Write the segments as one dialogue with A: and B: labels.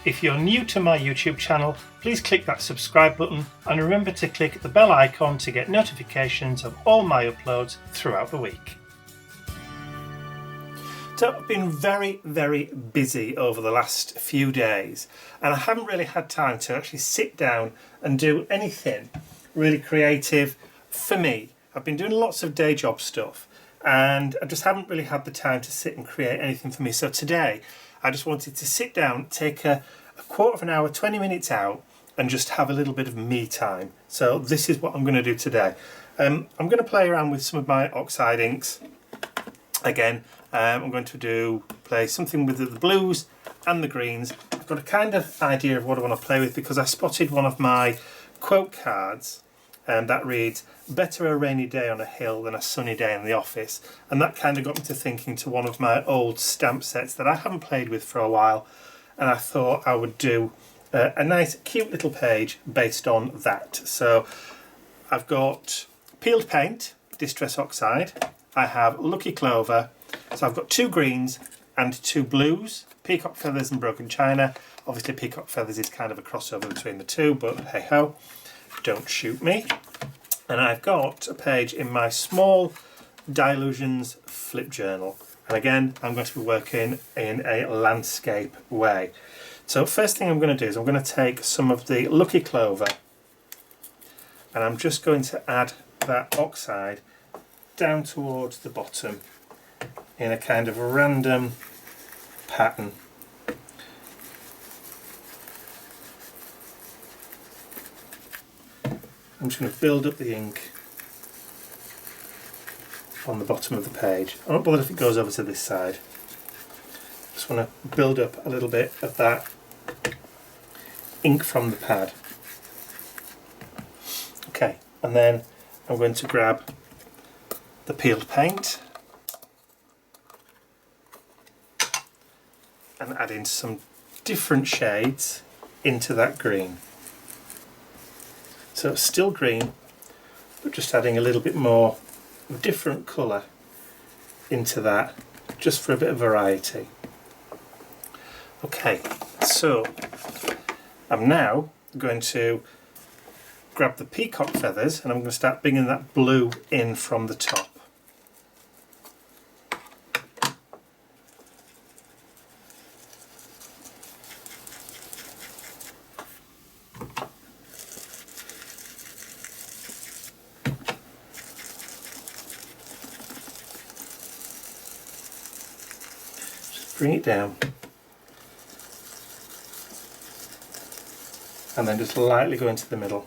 A: If you're new to my YouTube channel, please click that subscribe button and remember to click the bell icon to get notifications of all my uploads throughout the week. So I've been very busy over the last few days and I haven't really had time to actually sit down and do anything really creative for me. I've been doing lots of day job stuff and I just haven't really had the time to sit and create anything for me. So today I just wanted to sit down, take a quarter of an hour, 20 minutes out and just have a little bit of me time. So this is what I'm going to do today. I'm going to play around with some of my oxide inks again. I'm going to play something with the blues and the greens. I've got a kind of idea of what I want to play with because I spotted one of my quote cards that reads, "Better a rainy day on a hill than a sunny day in the office." And that kind of got me to thinking to one of my old stamp sets that I haven't played with for a while. And I thought I would do a nice cute little page based on that. So I've got peeled paint, Distress Oxide. I have Lucky Clover. So I've got 2 greens and 2 blues, peacock feathers and broken china. Obviously peacock feathers is kind of a crossover between the two, but hey ho, don't shoot me. And I've got a page in my small Dilutions flip journal. And again, I'm going to be working in a landscape way. So first thing I'm going to do is I'm going to take some of the Lucky Clover and I'm just going to add that oxide down towards the bottom in a kind of a random pattern. I'm just going to build up the ink on the bottom of the page. I'm not bothered if it goes over to this side. Just want to build up a little bit of that ink from the pad. Okay, and then I'm going to grab the peeled paint and add in some different shades into that green. So it's still green, but just adding a little bit more different colour into that, just for a bit of variety. Okay, so I'm now going to grab the peacock feathers and I'm going to start bringing that blue in from the top. Bring it down and then just lightly go into the middle.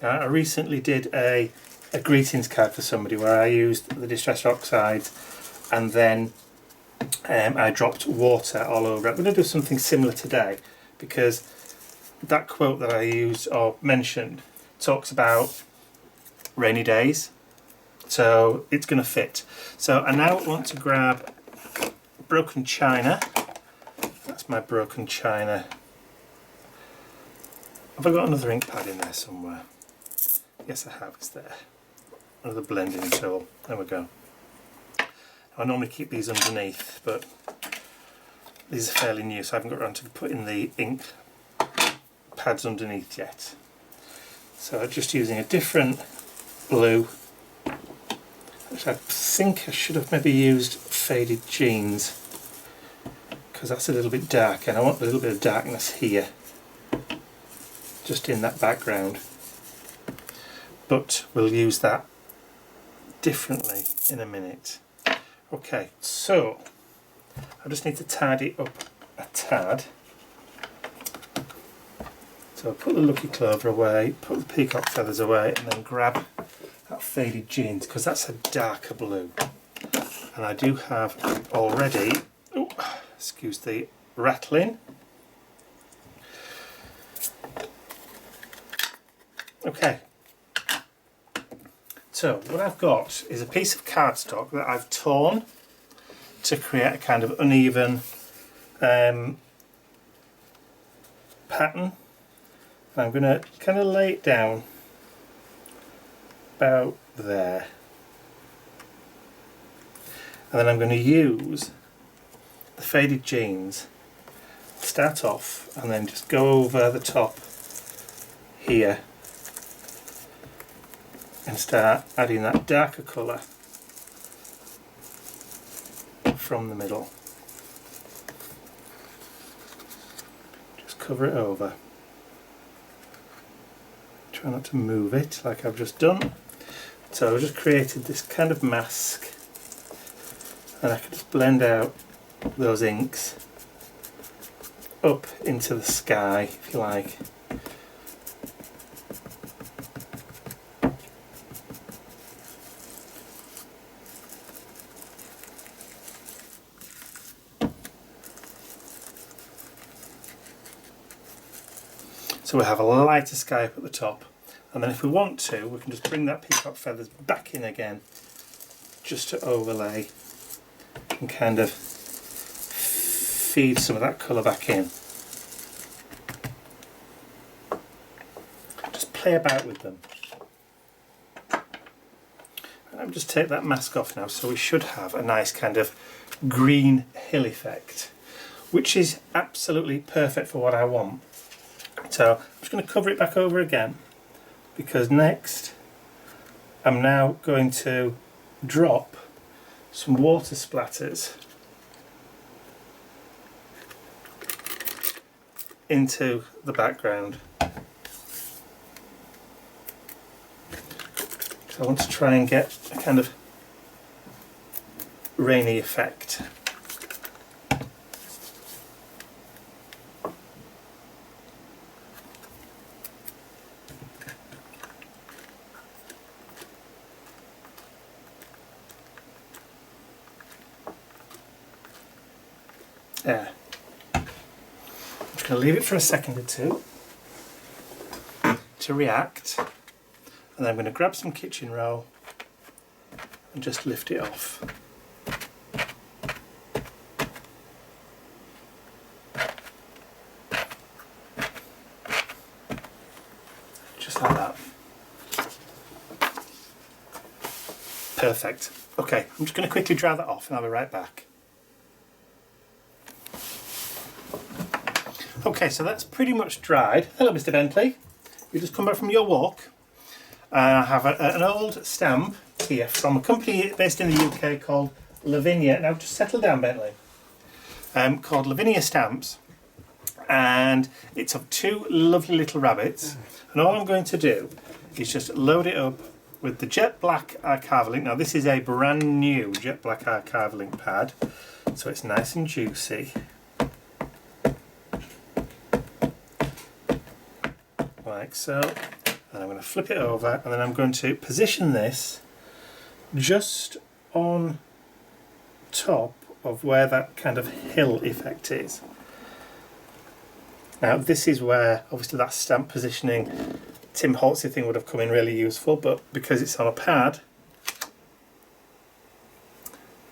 A: Now, I recently did a greetings card for somebody where I used the Distress Oxide and then I dropped water all over it. I'm going to do something similar today because that quote that I used or mentioned talks about rainy days, so it's going to fit. So I now want to grab broken china. That's my broken china. Have I got another ink pad in there somewhere? Yes I have, it's there. Another blending tool, there we go. I normally keep these underneath, but these are fairly new, so I haven't got around to putting the ink pads underneath yet. So just using a different blue, which I think I should have maybe used faded jeans because that's a little bit dark and I want a little bit of darkness here just in that background, but we'll use that differently in a minute. Okay, so I just need to tidy up a tad. So put the Lucky Clover away, put the peacock feathers away and then grab that faded jeans because that's a darker blue. And I do have already, excuse the rattling. Okay, so what I've got is a piece of cardstock that I've torn to create a kind of uneven pattern. And I'm going to kind of lay it down about there. And then I'm going to use the faded jeans, start off and then just go over the top here and start adding that darker colour from the middle. Just cover it over. Try not to move it like I've just done. So I've just created this kind of mask, and I can just blend out those inks up into the sky, if you like. So we have a lighter sky up at the top, and then if we want to, we can just bring that peacock feathers back in again, just to overlay and kind of feed some of that colour back in. Just play about with them. And I'll just take that mask off now, so we should have a nice kind of green hill effect, which is absolutely perfect for what I want. So I'm just going to cover it back over again, because next I'm now going to drop some water splatters into the background. So I want to try and get a kind of rainy effect. There. I'm just going to leave it for a second or two to react, and then I'm going to grab some kitchen roll and just lift it off. Just like that. Perfect. Okay, I'm just going to quickly dry that off and I'll be right back. Okay, so that's pretty much dried. Hello, Mr. Bentley. You just come back from your walk. I have an old stamp here from a company based in the UK called Lavinia. Now, just settle down, Bentley. Called Lavinia Stamps, and it's of two lovely little rabbits. And all I'm going to do is just load it up with the jet black archival ink. Now, this is a brand new jet black archival ink pad, so it's nice and juicy. Like so, and I'm going to flip it over, and then I'm going to position this just on top of where that kind of hill effect is. Now this is where obviously that stamp positioning Tim Holtzy thing would have come in really useful, but because it's on a pad,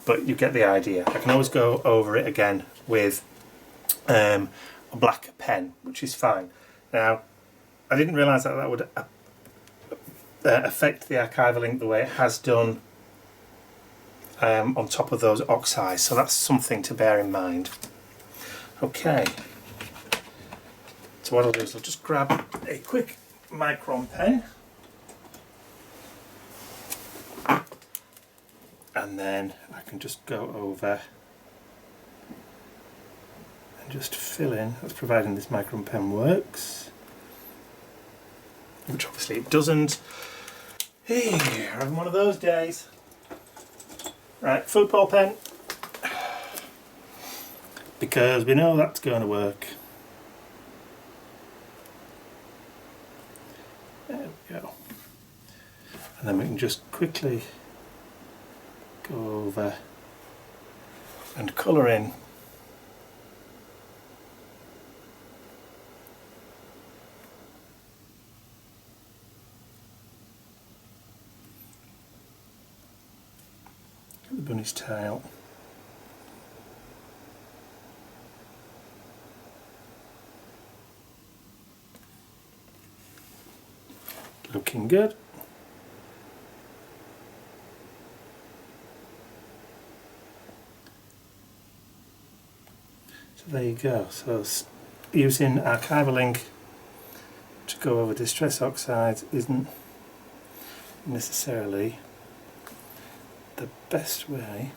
A: but you get the idea. I can always go over it again with a black pen, which is fine. Now I didn't realise that that would affect the archival ink the way it has done on top of those oxides, so that's something to bear in mind. Okay, so what I'll do is I'll just grab a quick micron pen, and then I can just go over and just fill in, that's providing this micron pen works. Which obviously it doesn't. Hey, I'm having one of those days. Right, food ball pen. Because we know that's going to work. There we go. And then we can just quickly go over and colour in the bunny's tail. Looking good. there you go. So using archival ink to go over Distress Oxide isn't necessarily the best way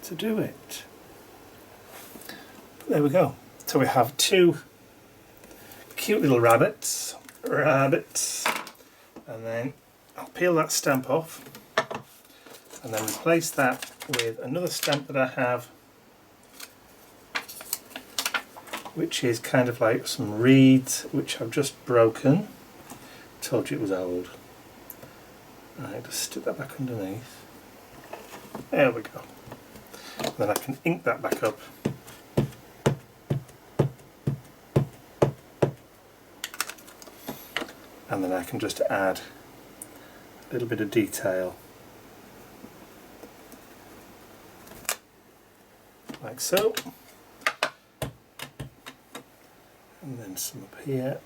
A: to do it. But there we go. So we have two cute little rabbits, and then I'll peel that stamp off and then replace that with another stamp that I have, which is kind of like some reeds which I've just broken. Told you it was old. Right, just stick that back underneath. There we go. And then I can ink that back up. And then I can just add a little bit of detail. Like so. And then some up here.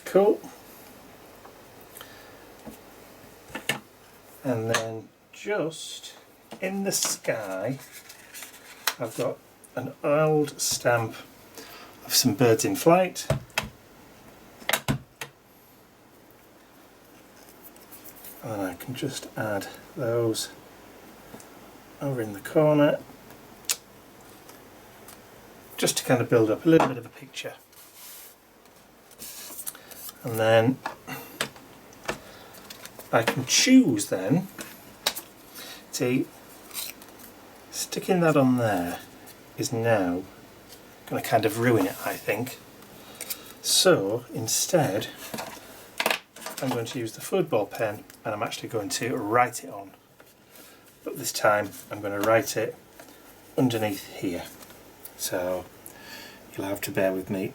A: Cool. And then just in the sky, I've got an old stamp of some birds in flight. And I can just add those over in the corner, just to kind of build up a little bit of a picture. And then I can choose then, see, sticking that on there is now going to kind of ruin it, I think. So instead I'm going to use the football pen and I'm actually going to write it on. But this time I'm going to write it underneath here. So you'll have to bear with me.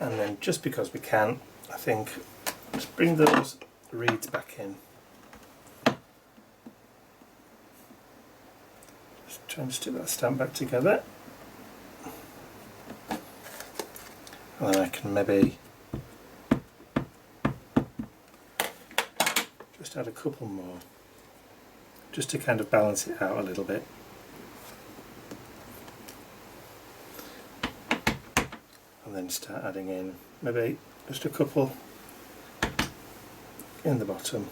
A: And then just because we can, I think, just bring those reeds back in. Just try and stick that stamp back together. And then I can maybe just add a couple more, just to kind of balance it out a little bit. And then start adding in maybe just a couple in the bottom.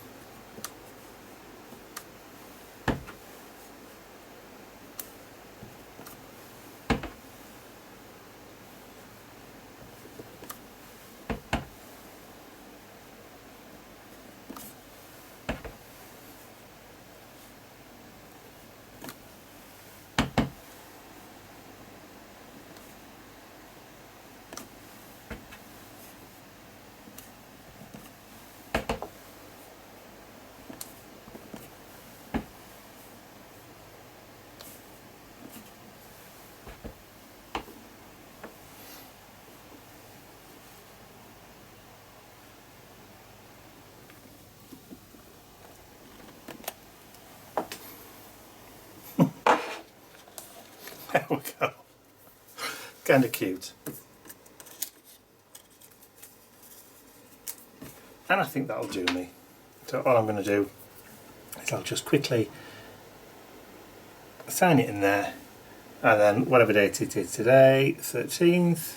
A: There we go. Kind of cute. And I think that'll do me. So all I'm going to do is I'll just quickly sign it in there and then whatever date it is today, 13th.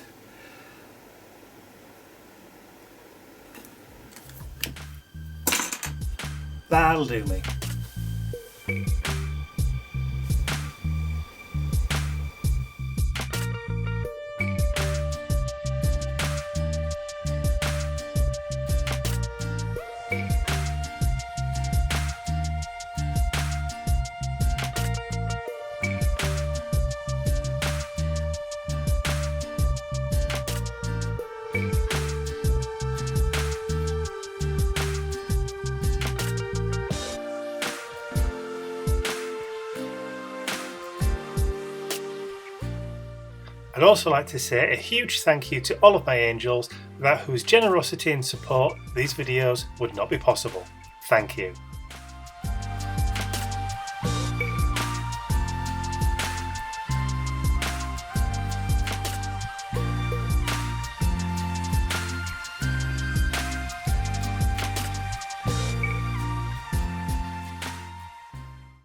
A: That'll do me. I'd also like to say a huge thank you to all of my angels, without whose generosity and support these videos would not be possible. Thank you.